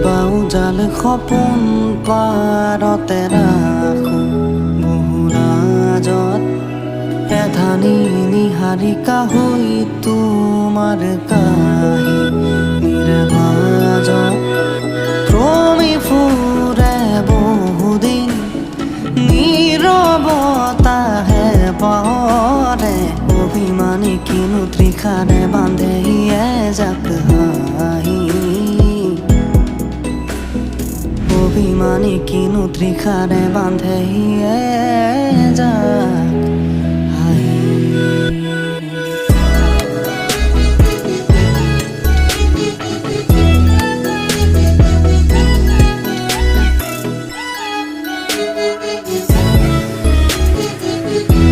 বাউ জাল সপোন পাৰতে ৰাখো বহুৰাজত এধানি নিহাৰিকা হৈ তোমাৰ কাহিনীৰ মাজত ভ্ৰমি ফুৰে বহুদিন নীৰৱতাহে পৰে অভিমানী কিনো তৃষাৰে বান্ধে এজাক হাঁহি অভিমানী কিনো তৃষাৰে বান্ধে এজাক